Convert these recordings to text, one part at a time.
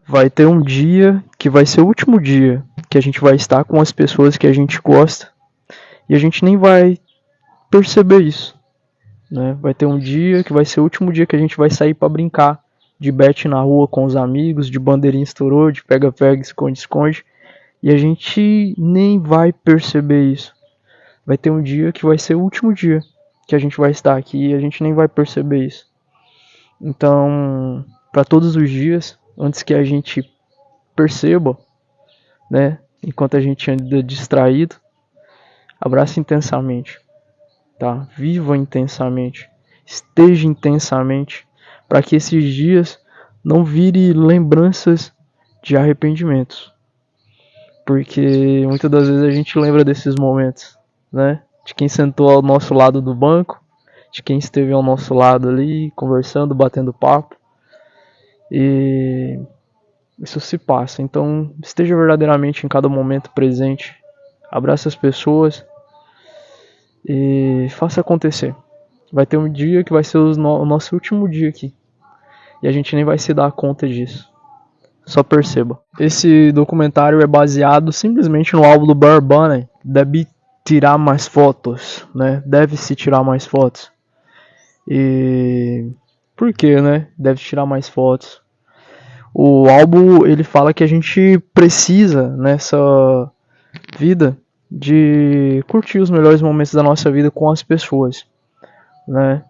Vai ter um dia que vai ser o último dia que a gente vai estar com as pessoas que a gente gosta e a gente nem vai perceber isso, né? Vai ter um dia que vai ser o último dia que a gente vai sair para brincar de bete na rua com os amigos, de bandeirinha estourou, de pega-pega, esconde-esconde, e a gente nem vai perceber isso. Vai ter um dia que vai ser o último dia que a gente vai estar aqui e a gente nem vai perceber isso. Então, para todos os dias, antes que a gente perceba, né, enquanto a gente anda distraído, abrace intensamente, tá? Viva intensamente, esteja intensamente, para que esses dias não vire lembranças de arrependimentos, porque muitas das vezes a gente lembra desses momentos, né? De quem sentou ao nosso lado do banco, de quem esteve ao nosso lado ali, conversando, batendo papo, e isso se passa. Então, esteja verdadeiramente em cada momento presente, abrace as pessoas e faça acontecer. Vai ter um dia que vai ser o nosso último dia aqui. E a gente nem vai se dar conta disso. Só perceba. Esse documentário é baseado simplesmente no álbum do Bad Bunny. Deve tirar mais fotos, né? Deve-se tirar mais fotos. E... por quê, né? Deve tirar mais fotos. O álbum, ele fala que a gente precisa, nessa vida, de curtir os melhores momentos da nossa vida com as pessoas, né?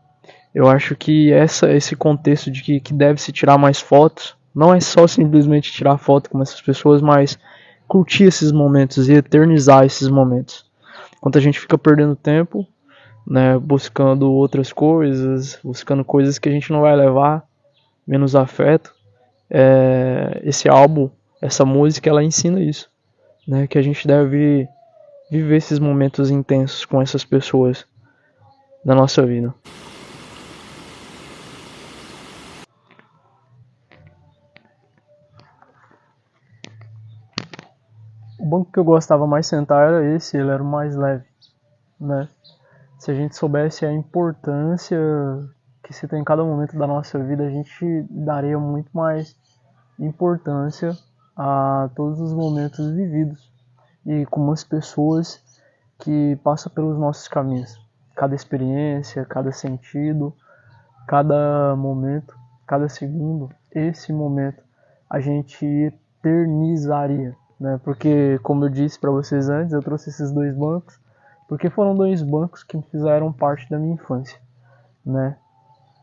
Eu acho que esse contexto de que deve se tirar mais fotos, não é só simplesmente tirar foto com essas pessoas, mas curtir esses momentos e eternizar esses momentos. Enquanto a gente fica perdendo tempo, né, buscando outras coisas, buscando coisas que a gente não vai levar, menos afeto, esse álbum, essa música, ela ensina isso, né, que a gente deve viver esses momentos intensos com essas pessoas na nossa vida. O banco que eu gostava mais de sentar era esse, ele era o mais leve, né? Se a gente soubesse a importância que se tem em cada momento da nossa vida, a gente daria muito mais importância a todos os momentos vividos e com as pessoas que passam pelos nossos caminhos. Cada experiência, cada sentido, cada momento, cada segundo, esse momento a gente eternizaria, né? Porque, como eu disse para vocês antes, eu trouxe esses dois bancos porque foram dois bancos que fizeram parte da minha infância, né?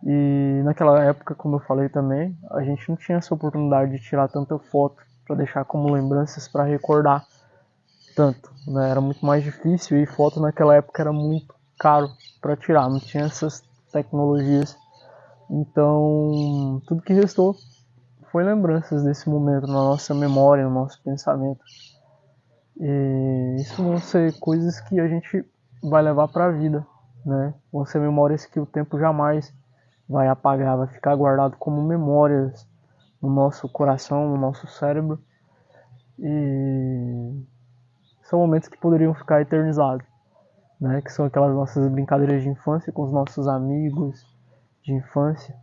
E naquela época, como eu falei também, a gente não tinha essa oportunidade de tirar tanta foto para deixar como lembranças, para recordar tanto, né? Era muito mais difícil e foto naquela época era muito caro para tirar, não tinha essas tecnologias. Então, tudo que restou foi lembranças desse momento na nossa memória, no nosso pensamento. E isso vão ser coisas que a gente vai levar para a vida, né? Vão ser memórias que o tempo jamais vai apagar, vai ficar guardado como memórias no nosso coração, no nosso cérebro. E são momentos que poderiam ficar eternizados, né? Que são aquelas nossas brincadeiras de infância com os nossos amigos de infância,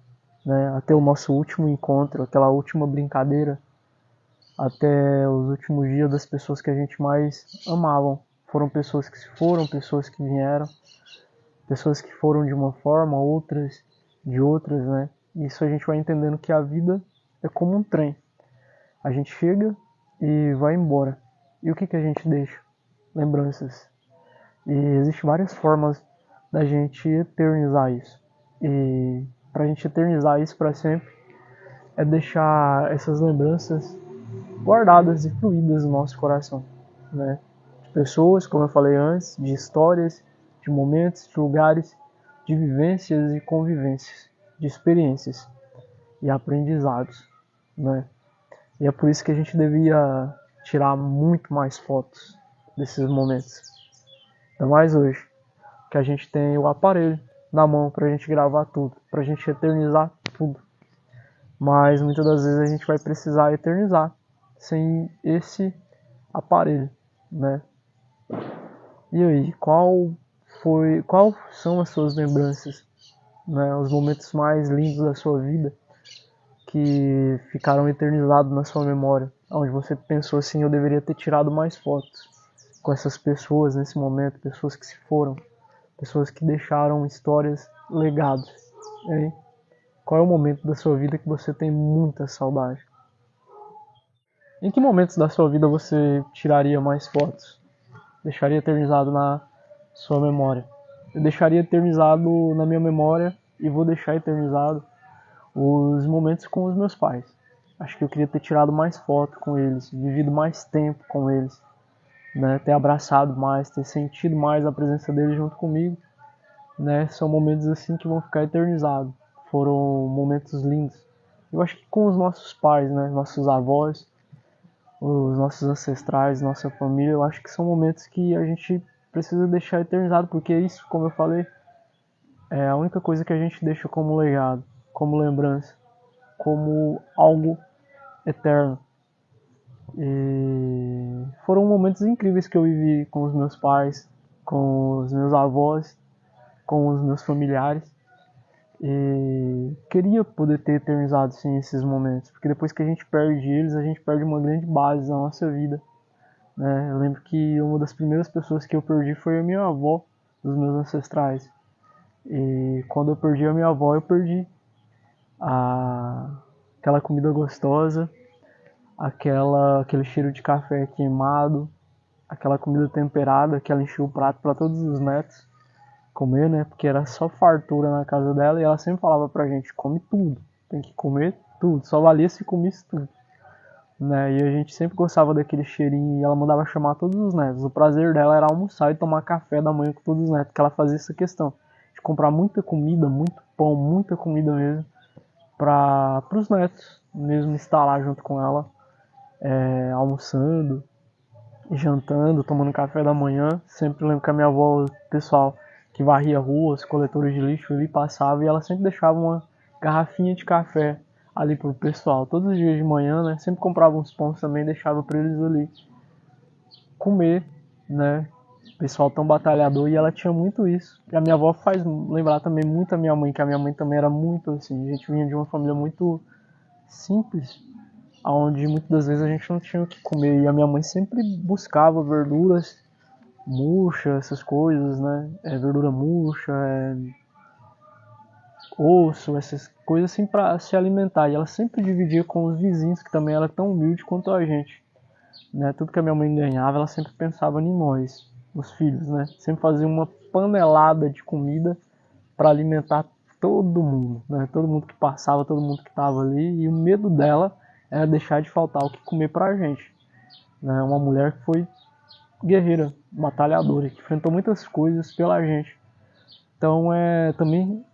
né? Até o nosso último encontro, aquela última brincadeira, até os últimos dias das pessoas que a gente mais amavam. Foram pessoas que se foram, pessoas que vieram, pessoas que foram de uma forma, outras de outras, né? Isso a gente vai entendendo que a vida é como um trem. A gente chega e vai embora. E o que a gente deixa? Lembranças. E existem várias formas da gente eternizar isso. E pra gente eternizar isso para sempre, é deixar essas lembranças guardadas e fluídas no nosso coração, né? De pessoas, como eu falei antes, de histórias, de momentos, de lugares, de vivências e convivências, de experiências e aprendizados, né? E é por isso que a gente devia tirar muito mais fotos desses momentos. Ainda mais hoje, que a gente tem o aparelho na mão pra gente gravar tudo, pra gente eternizar tudo. Mas muitas das vezes a gente vai precisar eternizar sem esse aparelho, né? E aí, qual quais são as suas lembranças, né, os momentos mais lindos da sua vida que ficaram eternizados na sua memória, onde você pensou assim, eu deveria ter tirado mais fotos com essas pessoas nesse momento, pessoas que se foram, pessoas que deixaram histórias, legados, hein? Qual é o momento da sua vida que você tem muita saudade? Em que momentos da sua vida você tiraria mais fotos? Deixaria eternizado na sua memória? Eu deixaria eternizado na minha memória e vou deixar eternizado os momentos com os meus pais. Acho que eu queria ter tirado mais foto com eles, vivido mais tempo com eles, né? Ter abraçado mais, ter sentido mais a presença deles junto comigo, né? São momentos assim que vão ficar eternizados. Foram momentos lindos. Eu acho que com os nossos pais, né? Nossos avós, os nossos ancestrais, nossa família, eu acho que são momentos que a gente precisa deixar eternizado, porque isso, como eu falei, é a única coisa que a gente deixa como legado, como lembrança, como algo eterno. E foram momentos incríveis que eu vivi com os meus pais, com os meus avós, com os meus familiares. E queria poder ter eternizado sim esses momentos, porque depois que a gente perde eles, a gente perde uma grande base da nossa vida, né? Eu lembro que uma das primeiras pessoas que eu perdi foi a minha avó, dos meus ancestrais. E quando eu perdi a minha avó, eu perdi a... aquela comida gostosa, aquele cheiro de café queimado, aquela comida temperada que ela enchia o prato para todos os netos comer, né? Porque era só fartura na casa dela e ela sempre falava pra gente, come tudo, tem que comer tudo, só valia se comesse tudo, né? E a gente sempre gostava daquele cheirinho e ela mandava chamar todos os netos. O prazer dela era almoçar e tomar café da manhã com todos os netos, porque ela fazia essa questão de comprar muita comida, muito pão, muita comida mesmo, para os netos mesmo estar lá junto com ela, almoçando, jantando, tomando café da manhã. Sempre lembro que a minha avó, o pessoal que varria ruas, coletores de lixo, ali passava e ela sempre deixava uma garrafinha de café ali pro pessoal. Todos os dias de manhã, né? Sempre comprava uns pães também, deixava para eles ali comer, né? Pessoal tão batalhador, e ela tinha muito isso. E a minha avó faz lembrar também muito a minha mãe, que a minha mãe também era muito assim. A gente vinha de uma família muito simples, onde muitas das vezes a gente não tinha o que comer. E a minha mãe sempre buscava verduras murcha, essas coisas, né? Verdura murcha, osso, essas coisas assim para se alimentar. E ela sempre dividia com os vizinhos, que também era tão humilde quanto a gente, né? Tudo que a minha mãe ganhava, ela sempre pensava em nós, os filhos, né? Sempre fazia uma panelada de comida para alimentar todo mundo, né? Todo mundo que passava, todo mundo que estava ali. E o medo dela era deixar de faltar o que comer pra gente, né? Uma mulher que foi guerreira, batalhadora, que enfrentou muitas coisas pela gente. Então também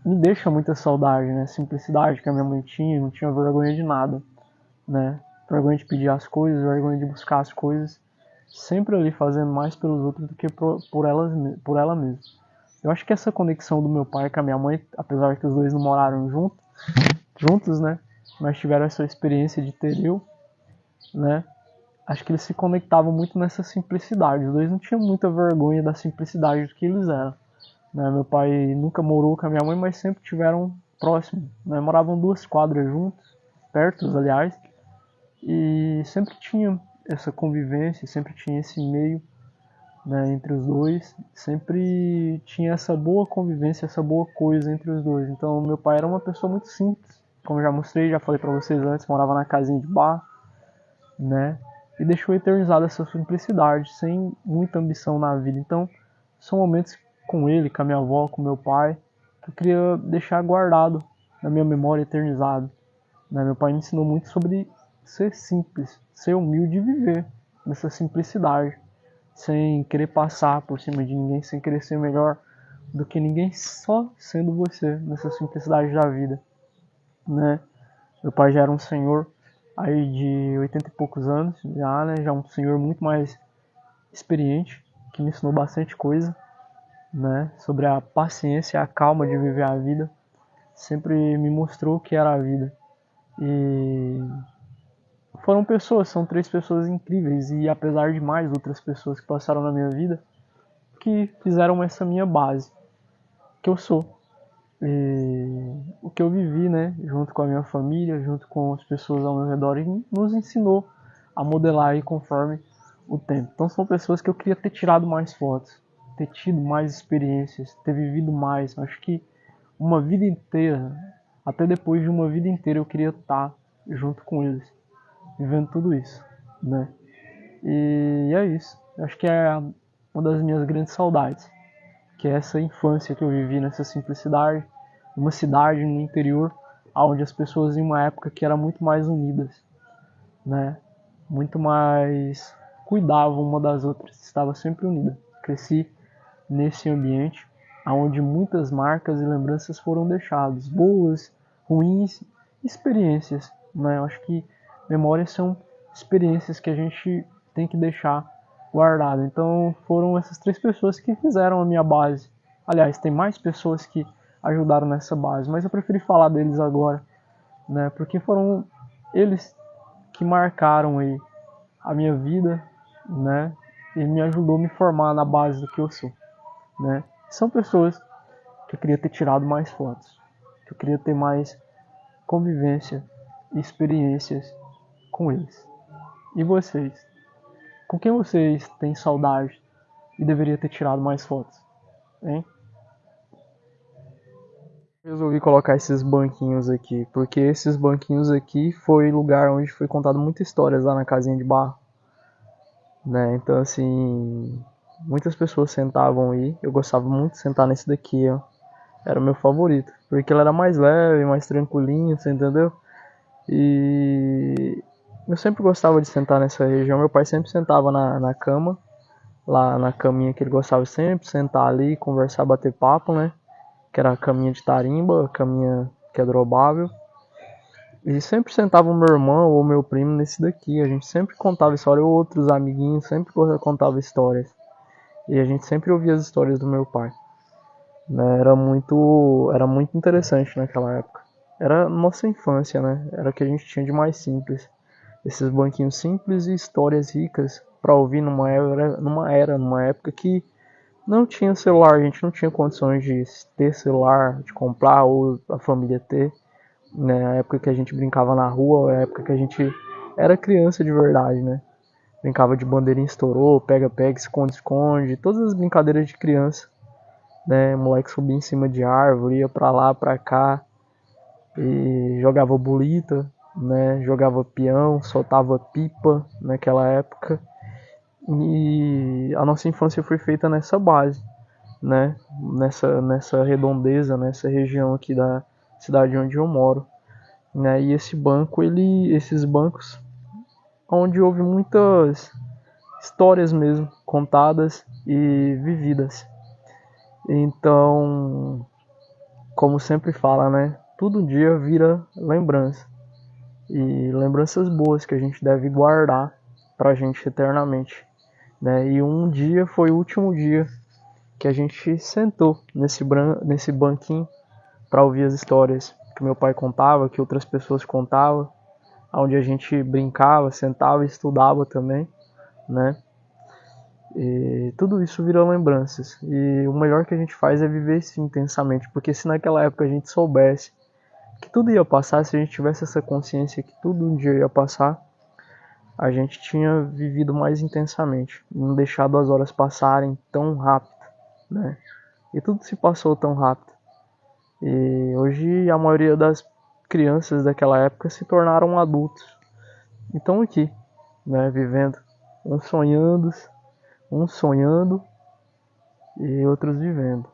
me deixa muita saudade, né? Simplicidade que a minha mãe tinha, não tinha vergonha de nada, né? Vergonha de pedir as coisas, vergonha de buscar as coisas, sempre ali fazendo mais pelos outros do que por ela mesma. Eu acho que essa conexão do meu pai com a minha mãe, apesar que os dois não moraram juntos, né? Mas tiveram essa experiência de ter eu, né? Acho que eles se conectavam muito nessa simplicidade. Os dois não tinham muita vergonha da simplicidade do que eles eram, né? Meu pai nunca morou com a minha mãe, mas sempre tiveram próximo, né? Moravam 2 quadras juntos, perto, aliás, e sempre tinha essa convivência, sempre tinha esse meio, né, entre os dois, sempre tinha essa boa convivência, essa boa coisa entre os dois. Então, meu pai era uma pessoa muito simples, como eu já mostrei, já falei pra vocês antes, morava na casinha de bar, né? E deixou eternizada essa simplicidade, sem muita ambição na vida. Então, são momentos com ele, com a minha avó, com meu pai, que eu queria deixar guardado na minha memória, eternizado, né? Meu pai me ensinou muito sobre ser simples, ser humilde e viver nessa simplicidade, sem querer passar por cima de ninguém, sem querer ser melhor do que ninguém, só sendo você, nessa simplicidade da vida, né? Meu pai já era um senhor aí de 80 e poucos anos, já, né? Já um senhor muito mais experiente, que me ensinou bastante coisa, né? Sobre a paciência e a calma de viver a vida. Sempre me mostrou o que era a vida. E são 3 pessoas incríveis, e apesar de mais outras pessoas que passaram na minha vida, que fizeram essa minha base, que eu sou. E o que eu vivi, né, junto com a minha família, junto com as pessoas ao meu redor, e nos ensinou a modelar aí conforme o tempo. Então são pessoas que eu queria ter tirado mais fotos, ter tido mais experiências, ter vivido mais. Acho que uma vida inteira, até depois de uma vida inteira, eu queria estar junto com eles, vivendo tudo isso, né? E é isso. Acho que é uma das minhas grandes saudades, que é essa infância que eu vivi nessa simplicidade, numa cidade no interior, onde as pessoas em uma época que eram muito mais unidas, né? Muito mais cuidavam uma das outras, estava sempre unida. Cresci nesse ambiente onde muitas marcas e lembranças foram deixadas, boas, ruins, experiências, né? Eu acho que memórias são experiências que a gente tem que deixar guardado. Então foram essas 3 pessoas que fizeram a minha base. Aliás, tem mais pessoas que ajudaram nessa base, mas eu preferi falar deles agora, né? Porque foram eles que marcaram aí a minha vida, né? E me ajudou a me formar na base do que eu sou, né? São pessoas que eu queria ter tirado mais fotos, que eu queria ter mais convivência e experiências com eles. E vocês? Com quem vocês têm saudade e deveria ter tirado mais fotos, hein? Resolvi colocar esses banquinhos aqui, porque esses banquinhos aqui foi lugar onde foi contado muitas histórias lá na casinha de barro, né? Então assim, muitas pessoas sentavam aí. Eu gostava muito de sentar nesse daqui, ó. Era o meu favorito, porque ele era mais leve, mais tranquilinho, você entendeu? E eu sempre gostava de sentar nessa região. Meu pai sempre sentava na cama, lá na caminha que ele gostava sempre, sentar ali, conversar, bater papo, né? Que era a caminha de tarimba, a caminha que é drobável. E sempre sentava o meu irmão ou meu primo nesse daqui. A gente sempre contava história, ou outros amiguinhos sempre contava histórias. E a gente sempre ouvia as histórias do meu pai. Né? Era muito interessante naquela época. Era nossa infância, né? Era o que a gente tinha de mais simples. Esses banquinhos simples e histórias ricas para ouvir numa época que não tinha celular, a gente não tinha condições de ter celular, de comprar ou a família ter. Né? A época que a gente brincava na rua, a época que a gente era criança de verdade, né? Brincava de bandeirinha estourou, pega-pega, esconde-esconde, todas as brincadeiras de criança, né? O moleque subia em cima de árvore, ia pra lá, pra cá e jogava bolita, né? Jogava peão, soltava pipa naquela época. E a nossa infância foi feita nessa base, né? Nessa redondeza, nessa região aqui da cidade onde eu moro, né? E esses bancos, onde houve muitas histórias mesmo contadas e vividas. Então, como sempre fala, né? Todo dia vira lembrança. E lembranças boas que a gente deve guardar pra gente eternamente, né? E um dia foi o último dia que a gente sentou nesse banquinho para ouvir as histórias que meu pai contava, que outras pessoas contavam, onde a gente brincava, sentava e estudava também, né? E tudo isso vira lembranças. E o melhor que a gente faz é viver isso intensamente, porque se naquela época a gente soubesse que tudo ia passar, se a gente tivesse essa consciência que tudo um dia ia passar, a gente tinha vivido mais intensamente, não deixado as horas passarem tão rápido, né? E tudo se passou tão rápido. E hoje a maioria das crianças daquela época se tornaram adultos. E estão aqui, né, vivendo, uns sonhando e outros vivendo.